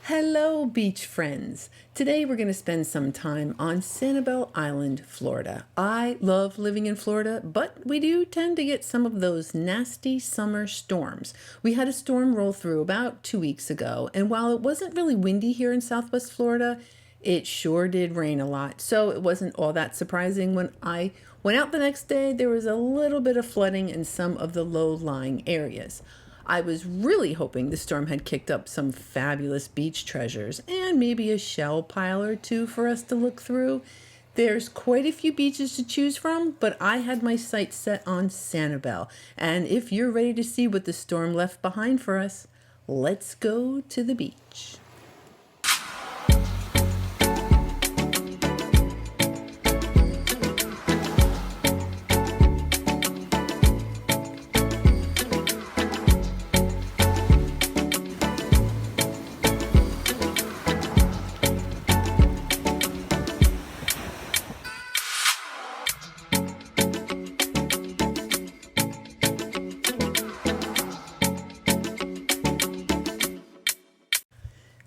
Hello, beach friends. Today we're going to spend some time on Sanibel Island, Florida. I love living in Florida, but we do tend to get some of those nasty summer storms. We had a storm roll through about 2 weeks ago, and while it wasn't really windy here in Southwest Florida, it sure did rain a lot. So it wasn't all that surprising when I went out the next day. There was a little bit of flooding in some of the low-lying areas. I was really hoping the storm had kicked up some fabulous beach treasures and maybe a shell pile or two for us to look through. There's quite a few beaches to choose from, but I had my sights set on Sanibel. And if you're ready to see what the storm left behind for us, let's go to the beach.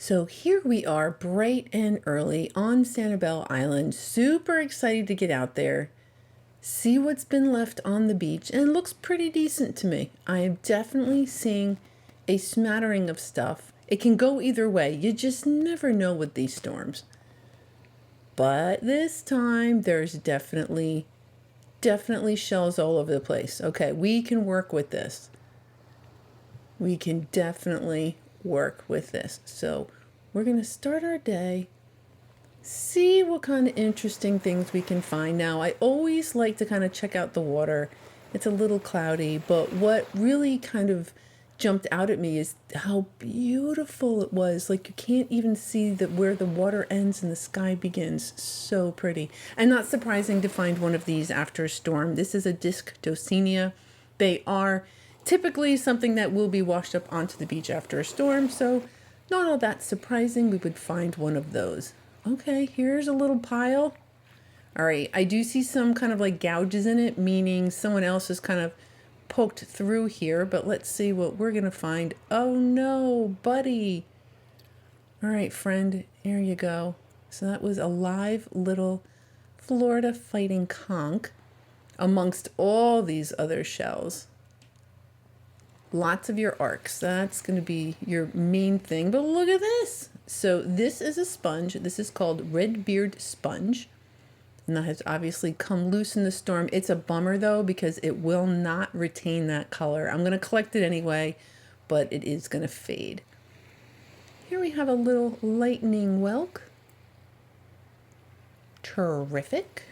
So here we are bright and early on Sanibel Island, super excited to get out there, see what's been left on the beach, and it looks pretty decent to me. I am definitely seeing a smattering of stuff. It can go either way. You just never know with these storms. But this time there's definitely shells all over the place. Okay, we can work with this. We can definitely work with this. So we're going to start our day, see what kind of interesting things we can find. Now, I always like to kind of check out the water. It's a little cloudy, but what really kind of jumped out at me is how beautiful it was. Like you can't even see where the water ends and the sky begins. So pretty. And not surprising to find one of these after a storm. This is a disc docinia. They are typically something that will be washed up onto the beach after a storm, so not all that surprising we would find one of those. Okay, here's a little pile. All right, I do see some kind of like gouges in it, meaning someone else has kind of poked through here, but let's see what we're gonna find. Oh no, buddy. All right, friend, here you go. So that was a live little Florida fighting conch amongst all these other shells. Lots of your arcs. That's going to be your main thing. But look at this. So this is a sponge. This is called redbeard sponge. And that has obviously come loose in the storm. It's a bummer though, because it will not retain that color. I'm going to collect it anyway, but it is going to fade. Here we have a little lightning whelk. Terrific.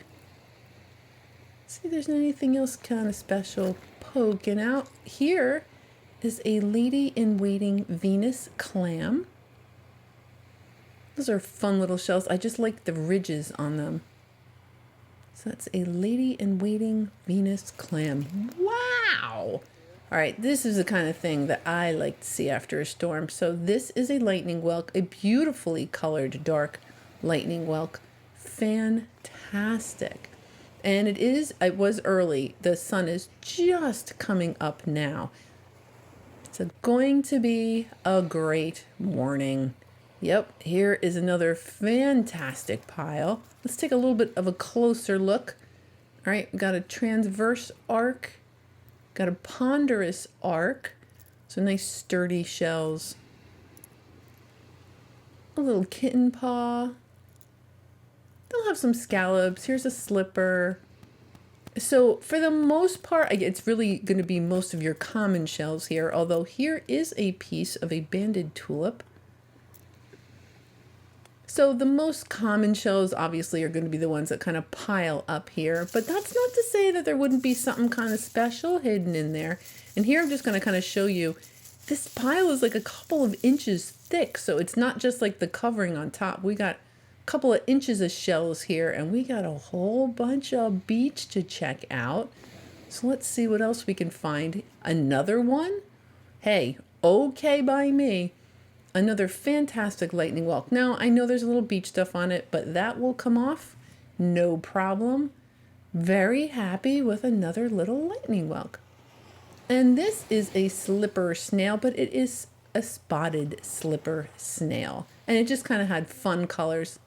See if there's anything else kind of special poking out. Here is a lady-in-waiting Venus clam. Those are fun little shells. I just like the ridges on them. So that's a lady-in-waiting Venus clam. Wow! All right, this is the kind of thing that I like to see after a storm. So this is a lightning whelk, a beautifully colored dark lightning whelk. Fantastic. And it was early. The sun is just coming up now. It's going to be a great morning. Yep, here is another fantastic pile. Let's take a little bit of a closer look. All right, we got a transverse arc, got a ponderous arc, so nice sturdy shells. A little kitten paw. They'll have some scallops. Here's a slipper. So for the most part, it's really going to be most of your common shells here, although here is a piece of a banded tulip. So the most common shells obviously are going to be the ones that kind of pile up here, but that's not to say that there wouldn't be something kind of special hidden in there. And here I'm just going to kind of show you, this pile is like a couple of inches thick, so it's not just like the covering on top. We got couple of inches of shells here, and we got a whole bunch of beach to check out. So let's see what else we can find. Another one? Hey, okay by me. Another fantastic lightning whelk. Now, I know there's a little beach stuff on it, but that will come off. No problem. Very happy with another little lightning whelk. And this is a slipper snail, but it is a spotted slipper snail. And it just kind of had fun colors.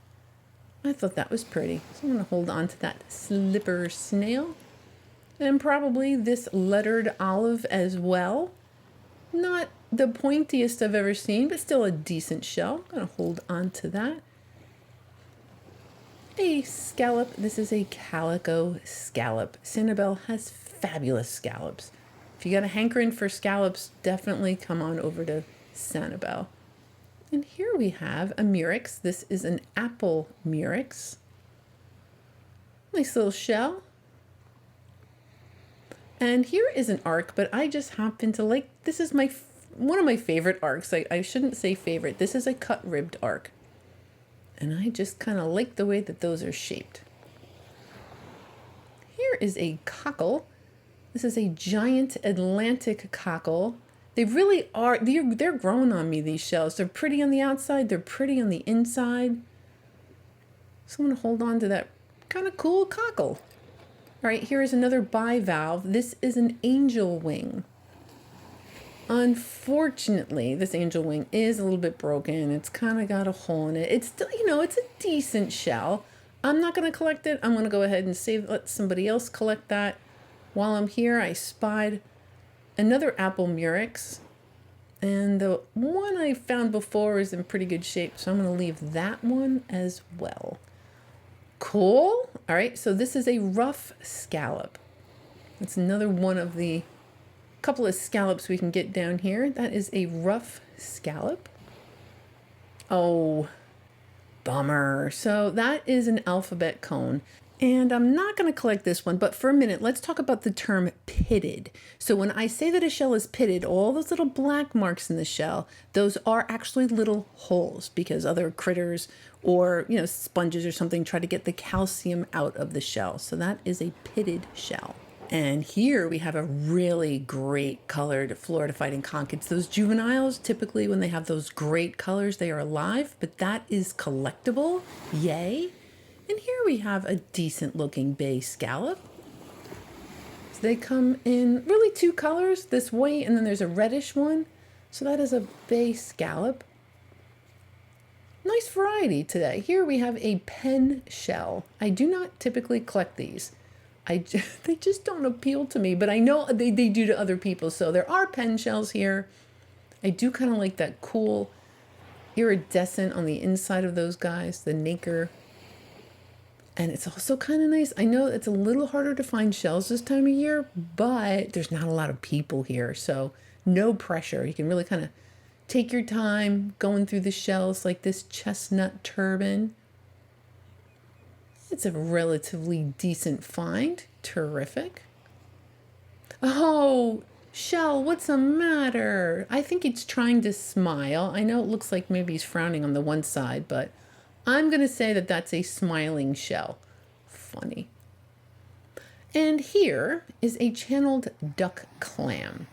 I thought that was pretty. So I'm going to hold on to that slipper snail. And probably this lettered olive as well. Not the pointiest I've ever seen, but still a decent shell. I'm going to hold on to that. A scallop. This is a calico scallop. Sanibel has fabulous scallops. If you got a hankering for scallops, definitely come on over to Sanibel. And here we have a murex. This is an apple murex. Nice little shell. And here is an arc, but I just happen to like, this is one of my favorite arcs. I shouldn't say favorite. This is a cut ribbed arc. And I just kind of like the way that those are shaped. Here is a cockle. This is a giant Atlantic cockle. They really are, they're growing on me, these shells. They're pretty on the outside, they're pretty on the inside. So I'm going to hold on to that kind of cool cockle. All right, here is another bivalve. This is an angel wing. Unfortunately, this angel wing is a little bit broken. It's kind of got a hole in it. It's still, it's a decent shell. I'm not going to collect it. I'm going to go ahead and let somebody else collect that. While I'm here, I spied another apple murex. And the one I found before is in pretty good shape, so I'm going to leave that one as well. Cool. All right, so this is a rough scallop. It's another one of the couple of scallops we can get down here. That is a rough scallop. Oh, bummer. So that is an alphabet cone. And I'm not going to collect this one, but for a minute, let's talk about the term pitted. So when I say that a shell is pitted, all those little black marks in the shell, those are actually little holes because other critters or, sponges or something try to get the calcium out of the shell. So that is a pitted shell. And here we have a really great colored Florida fighting conch. It's those juveniles, typically when they have those great colors, they are alive, but that is collectible. Yay. And here we have a decent looking bay scallop. So they come in really two colors, this white and then there's a reddish one. So that is a bay scallop. Nice variety today. Here we have a pen shell. I do not typically collect these. They just don't appeal to me, but I know they do to other people. So there are pen shells here. I do kind of like that cool iridescent on the inside of those guys, the nacre. And it's also kind of nice. I know it's a little harder to find shells this time of year, but there's not a lot of people here. So no pressure. You can really kind of take your time going through the shells like this chestnut turban. It's a relatively decent find. Terrific. Oh, shell, what's the matter? I think it's trying to smile. I know it looks like maybe he's frowning on the one side, but I'm going to say that that's a smiling shell. Funny. And here is a channeled duck clam.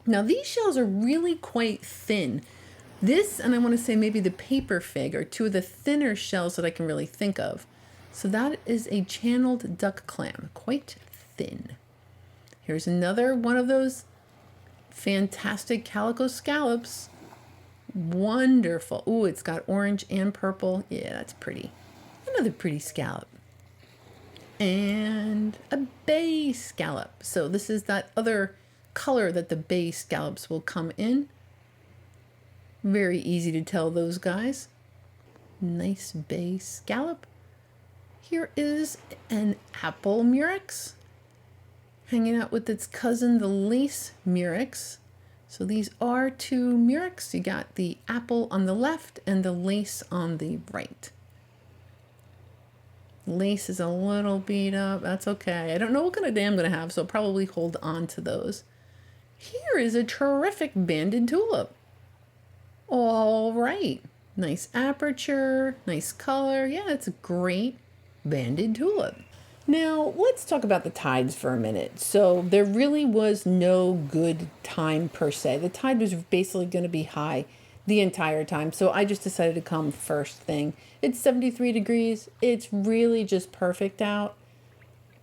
Now these shells are really quite thin. This, and I want to say maybe the paper fig, are two of the thinner shells that I can really think of. So that is a channeled duck clam, quite thin. Here's another one of those fantastic calico scallops. Wonderful. Ooh, it's got orange and purple. Yeah, that's pretty. Another pretty scallop. And a bay scallop. So this is that other color that the bay scallops will come in. Very easy to tell those guys. Nice bay scallop. Here is an apple murex hanging out with its cousin, the lace murex. So these are two murex. You got the apple on the left and the lace on the right. Lace is a little beat up. That's okay. I don't know what kind of day I'm going to have, so I'll probably hold on to those. Here is a terrific banded tulip. All right. Nice aperture, nice color. Yeah, it's a great banded tulip. Now, let's talk about the tides for a minute. So there really was no good time per se. The tide was basically going to be high the entire time. So I just decided to come first thing. It's 73 degrees. It's really just perfect out.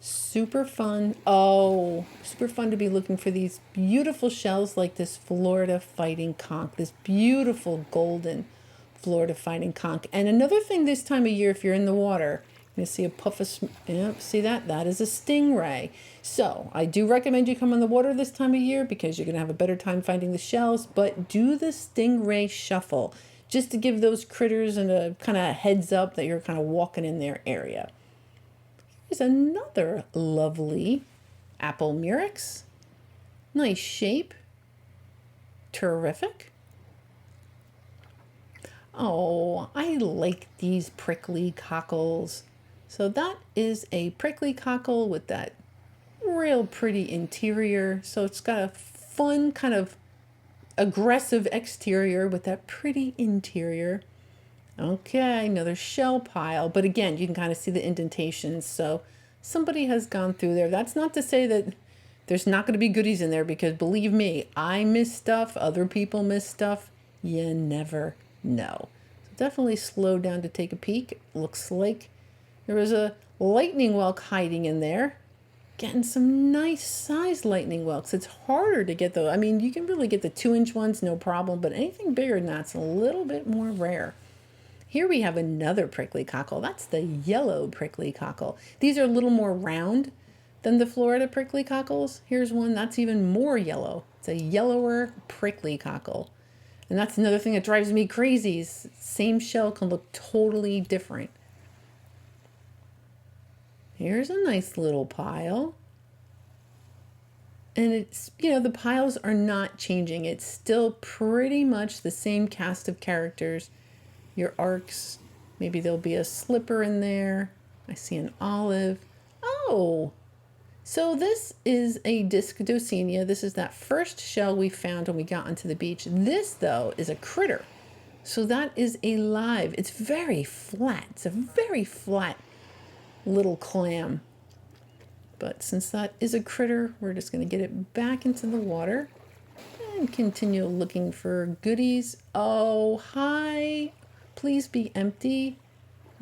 Super fun. Oh, super fun to be looking for these beautiful shells like this Florida fighting conch, this beautiful golden Florida fighting conch. And another thing this time of year, if you're in the water, you see a puff of, yep, see that? That is a stingray. So I do recommend you come in the water this time of year because you're going to have a better time finding the shells, but do the stingray shuffle just to give those critters a kind of heads up that you're kind of walking in their area. Here's another lovely apple murex. Nice shape. Terrific. Oh, I like these prickly cockles. So that is a prickly cockle with that real pretty interior. So it's got a fun kind of aggressive exterior with that pretty interior. Okay, another shell pile. But again, you can kind of see the indentations. So somebody has gone through there. That's not to say that there's not going to be goodies in there, because believe me, I miss stuff. Other people miss stuff. You never know. So definitely slow down to take a peek. Looks like there was a lightning whelk hiding in there. Getting some nice size lightning whelks. It's harder to get those. I mean, you can really get the 2-inch ones, no problem. But anything bigger than that's a little bit more rare. Here we have another prickly cockle. That's the yellow prickly cockle. These are a little more round than the Florida prickly cockles. Here's one that's even more yellow. It's a yellower prickly cockle. And that's another thing that drives me crazy. Same shell can look totally different. Here's a nice little pile. And it's, the piles are not changing. It's still pretty much the same cast of characters. Your arcs, maybe there'll be a slipper in there. I see an olive. Oh, so this is a Discodocenia. This is that first shell we found when we got onto the beach. This, though, is a critter. So that is a live. It's very flat. It's a very flat little clam. But since that is a critter, we're just going to get it back into the water and continue looking for goodies. Oh, hi. Please be empty.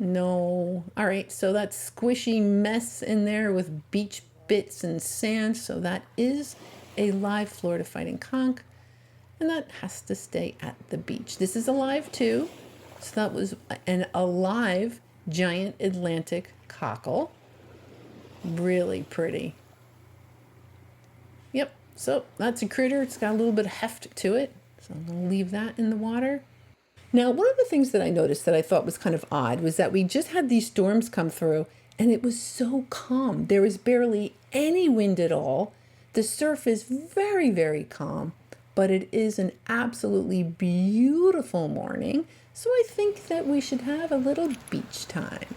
No. All right, so that squishy mess in there with beach bits and sand. So that is a live Florida fighting conch, and that has to stay at the beach. This is alive too. So that was an alive giant Atlantic cockle. Really pretty. Yep, so that's a critter. It's got a little bit of heft to it. So I'm going to leave that in the water. Now, one of the things that I noticed that I thought was kind of odd was that we just had these storms come through and it was so calm. There was barely any wind at all. The surf is very, very calm, but it is an absolutely beautiful morning. So I think that we should have a little beach time.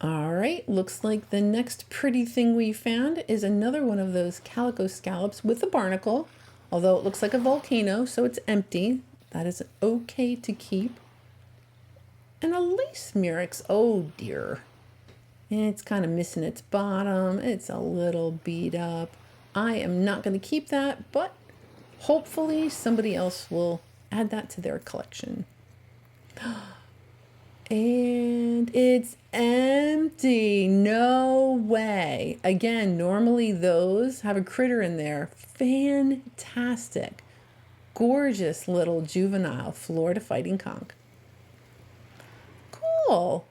All right, looks like the next pretty thing we found is another one of those calico scallops with a barnacle, although it looks like a volcano, so it's empty. That is okay to keep. And a lace murex, oh dear. It's kind of missing its bottom. It's a little beat up. I am not going to keep that, but hopefully somebody else will add that to their collection. And it's empty. No way. Again, normally those have a critter in there. Fantastic. Gorgeous little juvenile Florida fighting conch. Cool.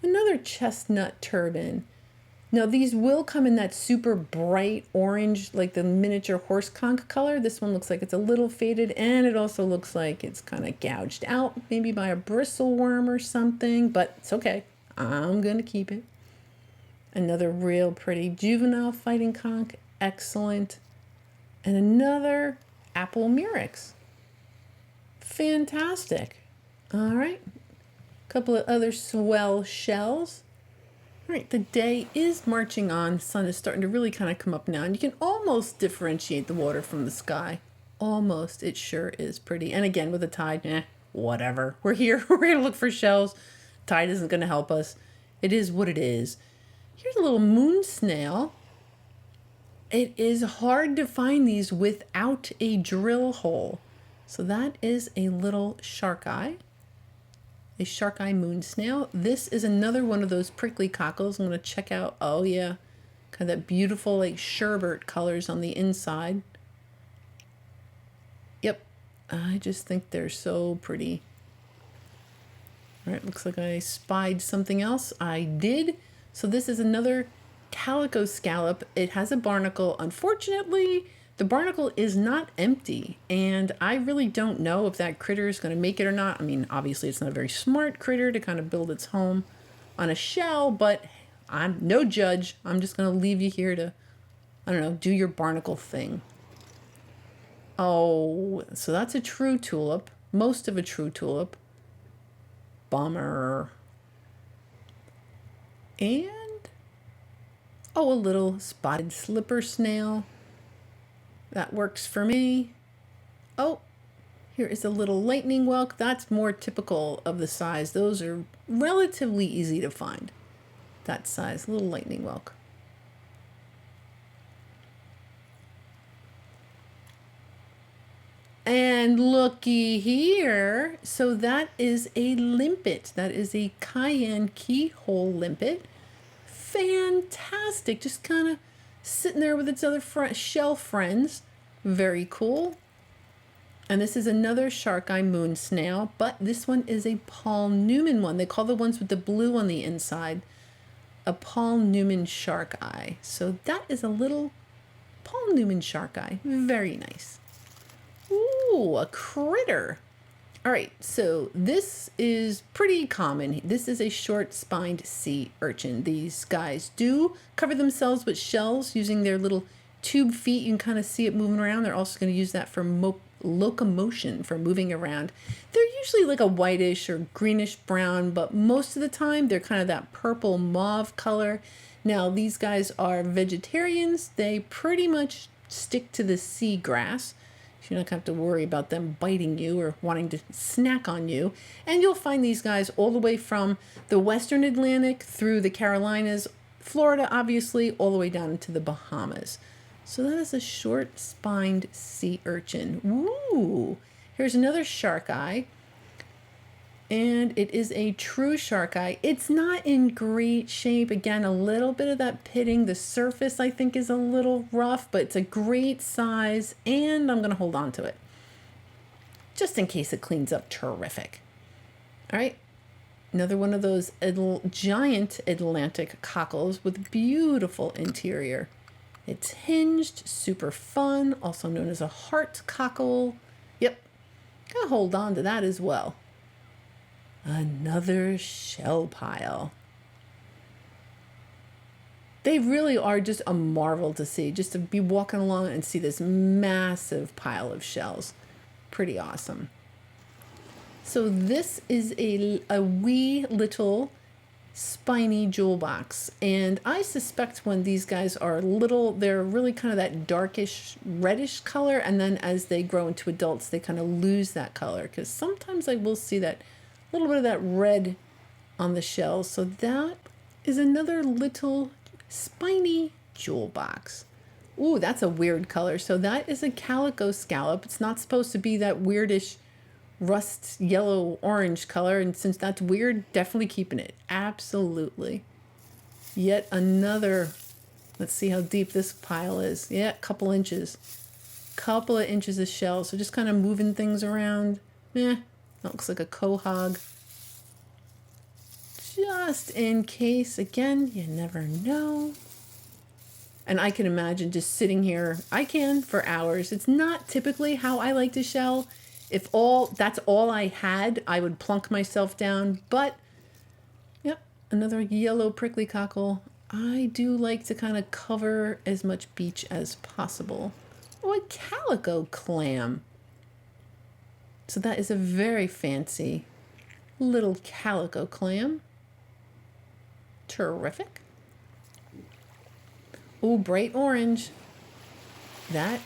Another chestnut turban. Now these will come in that super bright orange, like the miniature horse conch color. This one looks like it's a little faded, and it also looks like it's kind of gouged out, maybe by a bristle worm or something, but it's okay. I'm going to keep it. Another real pretty juvenile fighting conch. Excellent. And another apple murex. Fantastic. All right. A couple of other swell shells. All right, the day is marching on. The sun is starting to really kind of come up now, and you can almost differentiate the water from the sky. Almost. It sure is pretty. And again, with the tide, whatever. We're here. We're going to look for shells. Tide isn't going to help us. It is what it is. Here's a little moon snail. It is hard to find these without a drill hole. So that is a little shark eye. A shark eye moon snail. This is another one of those prickly cockles. I'm going to check out. Oh yeah, kind of that beautiful like sherbet colors on the inside. Yep, I just think they're so pretty. All right, looks like I spied something else. I did. So this is another calico scallop. It has a barnacle. Unfortunately, the barnacle is not empty, and I really don't know if that critter is going to make it or not. I mean, obviously it's not a very smart critter to kind of build its home on a shell, but I'm no judge. I'm just going to leave you here to, I don't know, do your barnacle thing. Oh, so that's a true tulip. Most of a true tulip. Bummer. And, oh, a little spotted slipper snail. That works for me. Oh, here is a little lightning whelk. That's more typical of the size. Those are relatively easy to find. That size, little lightning whelk. And looky here. So that is a limpet. That is a cayenne keyhole limpet. Fantastic. Just kind of sitting there with its other shell friends. Very cool. And this is another shark eye moon snail, but this one is a Paul Newman one. They call the ones with the blue on the inside a Paul Newman shark eye. So that is a little Paul Newman shark eye. Very nice. Ooh, a critter. All right, so this is pretty common. This is a short-spined sea urchin. These guys do cover themselves with shells using their little tube feet. You can kind of see it moving around. They're also going to use that for locomotion, for moving around. They're usually like a whitish or greenish brown, but most of the time they're kind of that purple mauve color. Now, these guys are vegetarians. They pretty much stick to the sea grass. You don't have to worry about them biting you or wanting to snack on you. And you'll find these guys all the way from the Western Atlantic through the Carolinas, Florida, obviously, all the way down into the Bahamas. So that is a short-spined sea urchin. Ooh, here's another shark eye. And it is a true shark eye. It's not in great shape. Again, a little bit of that pitting. The surface, I think, is a little rough, but it's a great size, and I'm going to hold on to it just in case it cleans up terrific. All right, another one of those giant Atlantic cockles with beautiful interior. It's hinged, super fun, also known as a heart cockle. Yep, gotta hold on to that as well. Another shell pile. They really are just a marvel to see, just to be walking along and see this massive pile of shells. Pretty awesome. So this is a wee little spiny jewel box. And I suspect when these guys are little, they're really kind of that darkish reddish color. And then as they grow into adults, they kind of lose that color. Because sometimes I will see that little bit of that red on the shells. So that is another little spiny jewel box. Ooh, that's a weird color. So that is a calico scallop. It's not supposed to be that weirdish rust yellow orange color, and since that's weird, definitely keeping it. Absolutely. Yet another. Let's see how deep this pile is. Yeah, a couple inches. Couple of inches of shell. So just kind of moving things around. That looks like a quahog. Just in case. Again, you never know. And I can imagine just sitting here. I can for hours. It's not typically how I like to shell. If that's all I had, I would plunk myself down. But, yep, another yellow prickly cockle. I do like to kind of cover as much beach as possible. Oh, a calico clam. So that is a very fancy little calico clam. Terrific. Oh, bright orange. That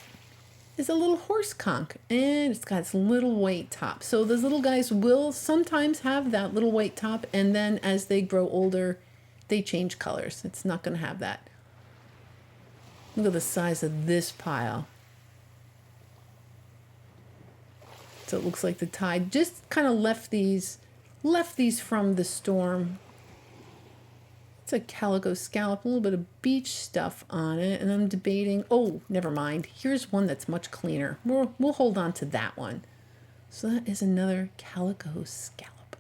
is a little horse conch, and it's got its little white top. So those little guys will sometimes have that little white top, and then as they grow older, they change colors. It's not going to have that. Look at the size of this pile. So it looks like the tide just kind of left these from the storm. It's a calico scallop, a little bit of beach stuff on it, and I'm debating, oh, never mind. Here's one that's much cleaner. We'll hold on to that one. So that is another calico scallop.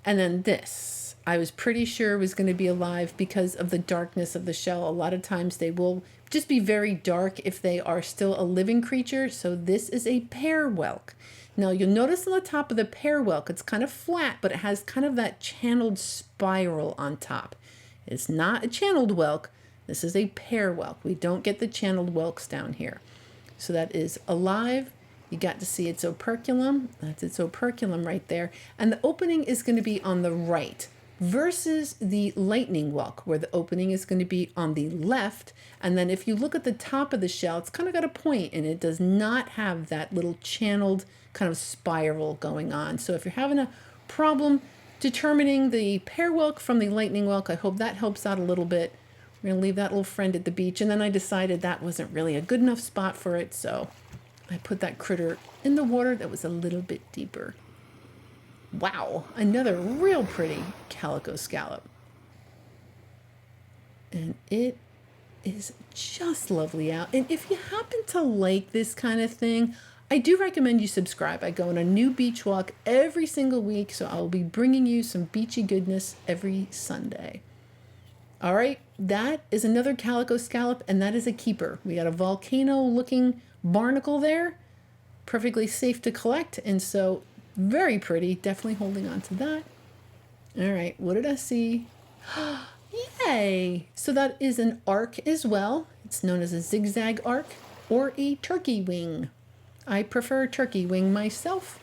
And then this, I was pretty sure was going to be alive because of the darkness of the shell. A lot of times they will just be very dark if they are still a living creature. So this is a pear whelk. Now you'll notice on the top of the pear whelk, it's kind of flat, but it has kind of that channeled spiral on top. It's not a channeled whelk. This is a pear whelk. We don't get the channeled whelks down here. So that is alive. You got to see its operculum. That's its operculum right there. And the opening is going to be on the right versus the lightning whelk, where the opening is going to be on the left. And then if you look at the top of the shell, it's kind of got a point, and it does not have that little channeled kind of spiral going on. So if you're having a problem determining the pear whelk from the lightning whelk, I hope that helps out a little bit. We're going to leave that little friend at the beach. And then I decided that wasn't really a good enough spot for it, so I put that critter in the water that was a little bit deeper. Wow, another real pretty calico scallop. And it is just lovely out. And if you happen to like this kind of thing, I do recommend you subscribe. I go on a new beach walk every single week, so I'll be bringing you some beachy goodness every Sunday. All right, that is another calico scallop, and that is a keeper. We got a volcano-looking barnacle there, perfectly safe to collect, and so very pretty. Definitely holding on to that. All right, what did I see? Yay! So that is an arc as well. It's known as a zigzag arc or a turkey wing. I prefer turkey wing myself.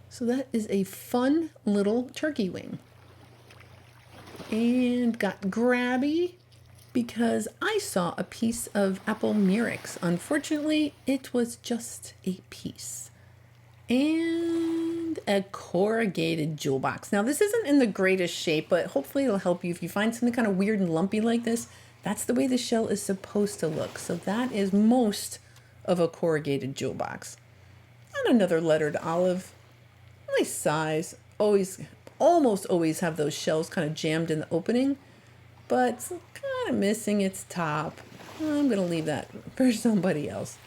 So that is a fun little turkey wing. And got grabby because I saw a piece of apple murex. Unfortunately, it was just a piece. And a corrugated jewel box. Now, this isn't in the greatest shape, but hopefully it'll help you. If you find something kind of weird and lumpy like this, that's the way the shell is supposed to look. So that is most of a corrugated jewel box. And another lettered olive. Nice size. Almost always have those shells kind of jammed in the opening, but it's kind of missing its top. I'm going to leave that for somebody else.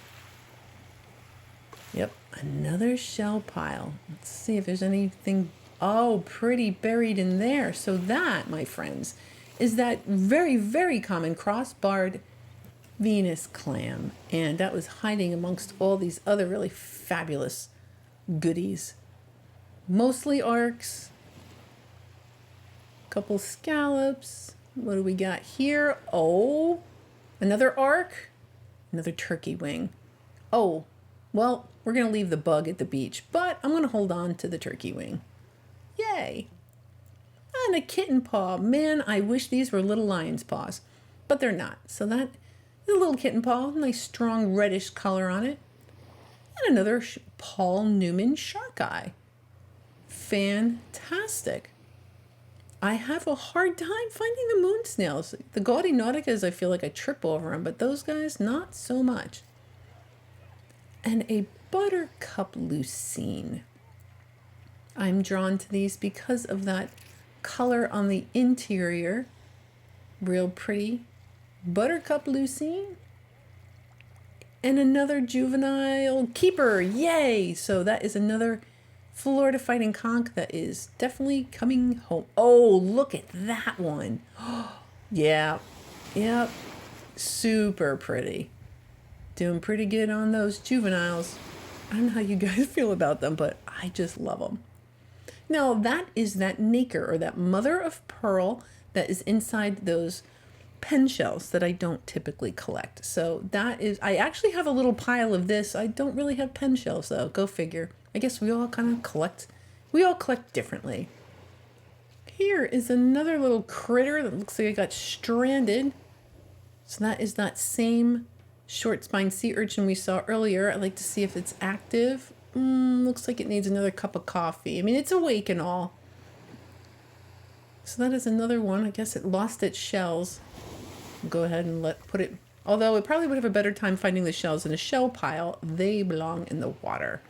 Yep, another shell pile. Let's see if there's anything, oh, pretty buried in there. So that, my friends, is that very, very common cross-barred Venus clam. And that was hiding amongst all these other really fabulous goodies. Mostly arcs. Couple scallops. What do we got here? Oh, another arc. Another turkey wing. Oh, well, we're going to leave the bug at the beach, but I'm going to hold on to the turkey wing. Yay. And a kitten paw. Man, I wish these were little lion's paws, but they're not. So that is a little kitten paw. Nice strong reddish color on it. And another Paul Newman shark eye. Fantastic. I have a hard time finding the moon snails. The gaudy nauticas, I feel like I trip over them, but those guys, not so much. And a buttercup lucine. I'm drawn to these because of that color on the interior. Real pretty. Buttercup lucine. And another juvenile keeper. Yay! So that is another Florida fighting conch that is definitely coming home. Oh, look at that one. Yeah. Yep. Super pretty. Doing pretty good on those juveniles. I don't know how you guys feel about them, but I just love them. Now, that is that nacre, or that mother of pearl, that is inside those pen shells that I don't typically collect. So that is, I actually have a little pile of this. I don't really have pen shells, though. Go figure. I guess we all kind of collect We all collect differently. Here is another little critter that looks like it got stranded. So that is that same short spine sea urchin we saw earlier. I'd like to see if it's active. Looks like it needs another cup of coffee. I mean, it's awake and all. So that is another one. I guess it lost its shells. I'll go ahead and put it, although it probably would have a better time finding the shells in a shell pile. They belong in the water.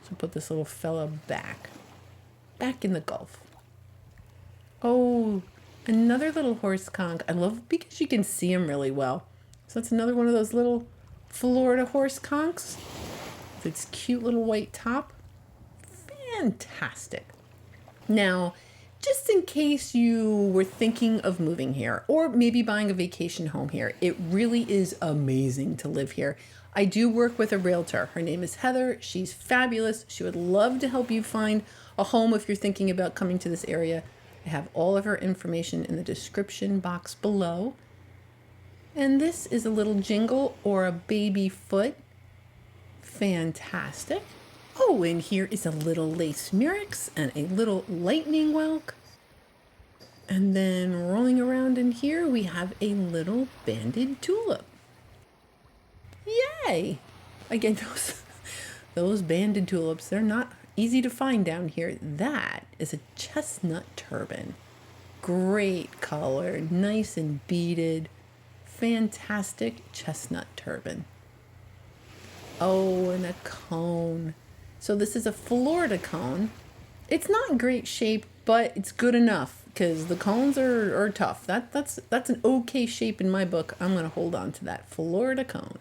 So put this little fella back in the Gulf. Oh, another little horse conch. I love because you can see him really well. So that's another one of those little Florida horse conchs with its cute little white top. Fantastic. Now, just in case you were thinking of moving here or maybe buying a vacation home here, it really is amazing to live here. I do work with a realtor. Her name is Heather. She's fabulous. She would love to help you find a home if you're thinking about coming to this area. I have all of her information in the description box below. And this is a little jingle or a baby foot. Fantastic. Oh, and here is a little lace murex and a little lightning whelk. And then rolling around in here, we have a little banded tulip. Yay! Again, those banded tulips, they're not easy to find down here. That is a chestnut turban. Great color, nice and beaded. Fantastic chestnut turban. Oh, and a cone. So this is a Florida cone. It's not in great shape, but it's good enough because the cones are tough. That's an okay shape in my book. I'm going to hold on to that Florida cone.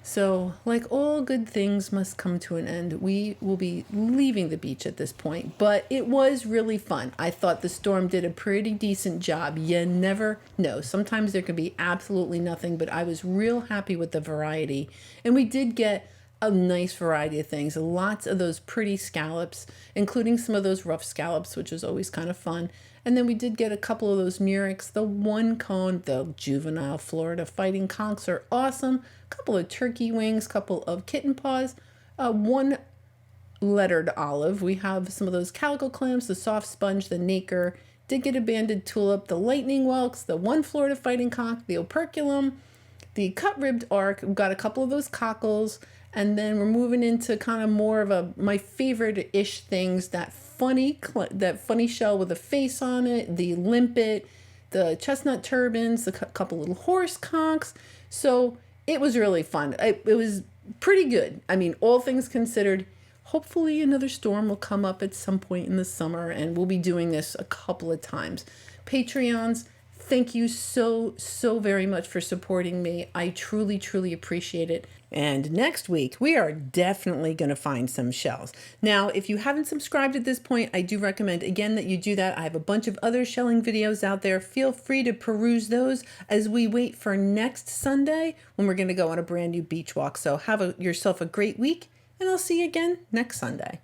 So, like all good things must come to an end, we will be leaving the beach at this point, but it was really fun. I thought the storm did a pretty decent job. You never know. Sometimes there can be absolutely nothing, but I was real happy with the variety. And we did get a nice variety of things. Lots of those pretty scallops, including some of those rough scallops, which was always kind of fun. And then we did get a couple of those murex, the one cone, the juvenile Florida fighting conchs are awesome. A couple of turkey wings, couple of kitten paws, one lettered olive. We have some of those calico clams, the soft sponge, the nacre. Did get a banded tulip, the lightning whelks, the one Florida fighting conch, the operculum, the cut-ribbed arc. We've got a couple of those cockles. And then we're moving into kind of more of my favorite-ish things, that funny shell with a face on it, the limpet, the chestnut turbans, the couple little horse conchs. So it was really fun. It was pretty good. I mean, all things considered, hopefully another storm will come up at some point in the summer, and we'll be doing this a couple of times. Patreons, thank you so very much for supporting me. I truly, truly appreciate it. And next week, we are definitely going to find some shells. Now, if you haven't subscribed at this point, I do recommend, again, that you do that. I have a bunch of other shelling videos out there. Feel free to peruse those as we wait for next Sunday when we're going to go on a brand new beach walk. So have yourself a great week, and I'll see you again next Sunday.